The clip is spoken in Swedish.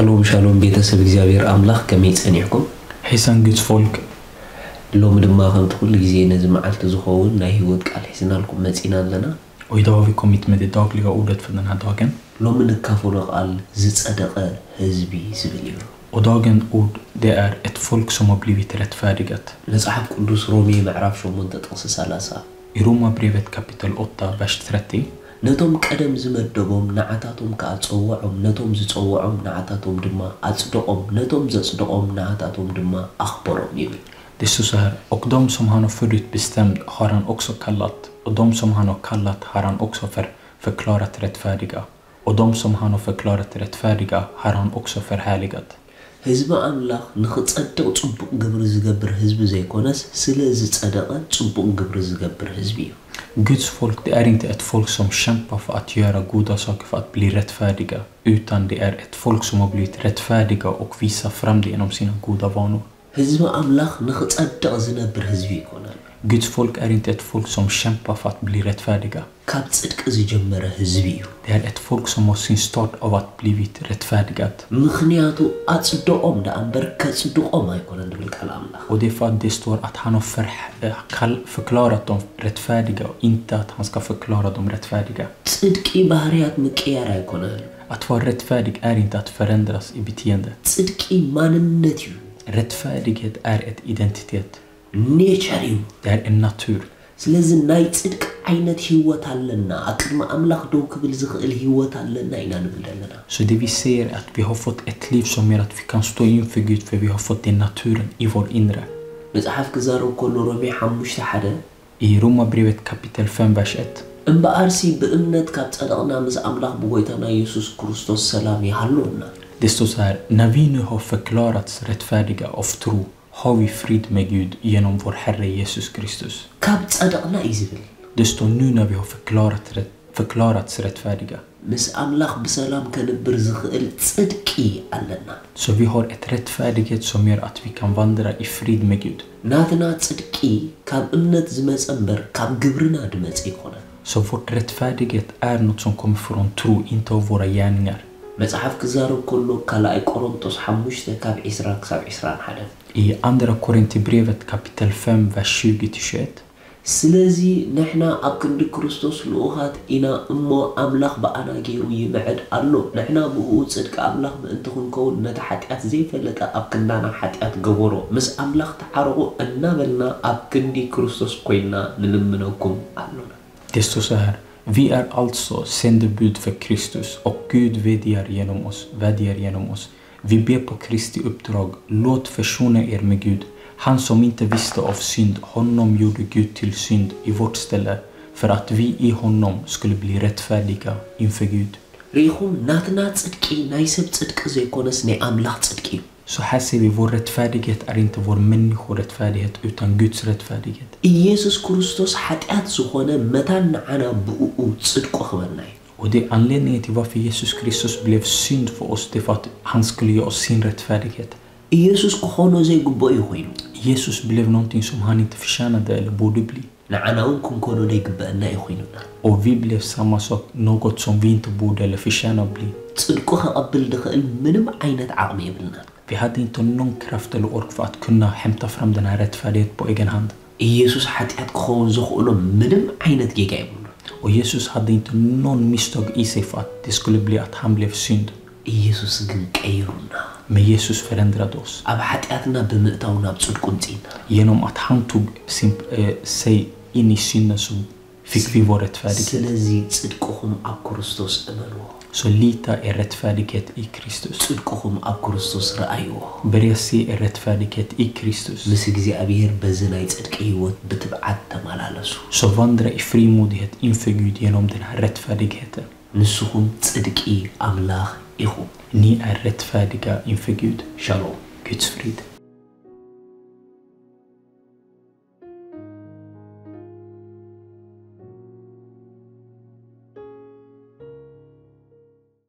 شالوم شالوم بيتسب إغزابير أملاخ كميت أنيعكم حسن جيت فولك لو مدما خمت كل غزي نزم عالت زخون ناي هيوت قال حسنا لكم مصينا لنا ويدوا في كوميتمنت داغليغا اودت فدن هداغن لو منكافو قال زصدق حزبي زبليو وداغن اود دي ار ات فولك سوم بليفيت رتفاديغات نصحاب قدوس رومي معرف 8 تقص 30 يروما بريفت كابيتال اوتا باش 30 نتوم قدم زمدبوم نعاتاتهم كاصوعهم نتوم زصوعهم نعاتاتهم دما اصدقهم نتوم زصدقهم نعاتاتهم دما اخبرهم يبل Det så här, och de som han har förutbestämt har han också kallat, och de som han har kallat har han också förklarat rättfärdiga, och de som han har förklarat rättfärdiga har han också förhärligat. حزب أملاخ نختصدق صبق قبر زقبر حزب زي كونس سلازي تصدق صبق قبر زقبر حزبي. Guds folk, det är inte ett folk som kämpar för att göra goda saker för att bli rättfärdiga, utan det är ett folk som har blivit rättfärdiga och visar fram det genom sina goda vanor. حزب أملاخ نختصدق زنبر حزبي كونال. Guds folk är inte ett folk som kämpar för att bli rättfärdiga. كابتصدق زي جمر حزبي. Det är ett folk som har sin start av att blivit rättfärdigat. مخنياتو أتصدقهم ده أمبر كتصدقهم ما يكون عند بالكلام الله. Och det är för att det står att han har förklarat dem rättfärdiga och inte att han ska förklara dem rättfärdiga. صدقي بهاريات مكيارا يكونال. Att vara rättfärdig är inte att förändras i beteende. صدقي ماننت يو. Rättfärdighet är ett identitet. نيتشر يو. Det är en natur. ስለዚህ ናይ ጽድቅ ዓይነት ህይወት አለና አቅድመ አምላክ ዶ ክብል ዝኽእል ህይወት አለና ኢና ንብለና Så det vi ser är att vi har fått ett liv som gör att vi kan stå inför Gud, för vi har fått den naturen i vår inre. መጽሐፍ ክዛረብ ከሎ ሮሜ 5:1 I Romarbrevet kapitel 5 vers 1. እምበአርሲ በእምነት ካብ ጸደቅና ምስ አምላክ በጎይታና ኢየሱስ ክርስቶስ ሰላም ይሃሉና Det står så här: när vi nu har förklarats rättfärdiga av tro har vi frid med Gud genom vår Herre Jesus Kristus. ካብ ጸደቅና ይዝብል Det står nu när vi har förklarats rättfärdiga. ምስ አምላክ በሰላም ከንብር ዝኽእል ጽድቂ አለና Så vi har ett rättfärdighet som gör att vi kan vandra i frid med Gud. ናትና ጽድቂ ካብ እምነት ዝመጸምበር ካብ ግብርና ድመጽ ይኮነ Så vårt rättfärdighet är något som kommer från tro, inte av våra gärningar. መጽሐፍ ክዛረብ ከሎ ካላይ ቆሮንቶስ 5 ካብ 20 ክሳብ 21 I andra Korinthierbrevet kapitel 5 vers 20-21. ስለዚህ ንሕና ኣብ ክንዲ ክርስቶስ ልኡኻት ኢና እሞ ኣምላኽ በኣና ገይሩ ይምዕድ ኣሎ ንሕና ብኡ ጽድቂ ኣምላኽ ምእንቲ ክንከውን ነቲ ሓጢኣት ዘይፈለጠ ኣብ ክንዳና ሓጢኣት ገበሮ ምስ ኣምላኽ ተዓረቑ እናበልና ኣብ ክንዲ ክርስቶስ ኮይና ንልምነኩም ኣሎና Det står så här: vi är alltså sändebud för Kristus och Gud vädjar genom oss. Vi ber på Kristi uppdrag, låt försona er med Gud. Han som inte visste av synd, honom gjorde Gud till synd i vårt ställe, för att vi i honom skulle bli rättfärdiga inför Gud. ሪኹም ናትና ጽድቂ ናይ ሰብ ጽድቂ ዘይኮነስ ናይ ኣምላኽ ጽድቂ Så här ser vi, vår rättfärdighet är inte vår människorättfärdighet utan Guds rättfärdighet. ኢየሱስ ክርስቶስ ሓጢኣት ዝኾነ መታን ንዓና ብኡ ጽድቁ ኽበልና እዩ Och det är anledningen till varför Jesus Kristus blev synd för oss, det är för att han skulle ge oss sin rättfärdighet. ኢየሱስ ክኾኖ ዘይግብኦ እዩ ኮይኑ Jesus blev någonting som han inte förtjänade eller borde bli. ንዓና እውን ክንኮኖ ዘይግብአና እዩ ኮይኑና Och vi blev samma sak, något som vi inte borde eller förtjäna bli. ጽድቁ ኸቐብል ድኽእል ምንም ዓይነት ዓቕሚ የብልና Vi hade inte någon kraft eller ork för att kunna hämta fram den här rättfärdigheten på egen hand. ኢየሱስ ሓጢኣት ክኸውን ዝኽእሎ ምንም ዓይነት ጌጋ የብሉ Och Jesus hade inte någon misstag i sig för att det skulle bli att han blev synd. ኢየሱስ ግን ቀይሩና Men Jesus förändrade oss. ኣብ ሓጢኣትና ብምእታው ናብ ጽድቁ እንጽኢና Genom att han tog sig in i synden så fick vi vår rättfärdighet. ስለዚ ጽድቅኹም ኣብ ክርስቶስ እመንዎ Så lita er rättfärdighet i Kristus. ጽድቅኹም ኣብ ክርስቶስ ረኣይዎ Börja se er rättfärdighet i Kristus. ምስ እግዚኣብሔር በዚ ናይ ጽድቂ ህይወት ብትብዓት ተመላለሱ Så vandra i frimodighet inför Gud genom den här rättfärdigheten. ንስኹም ጽድቂ ኣምላኽ ኢኹም Ni är rättfärdiga inför Gud. ሻሎም Guds frid.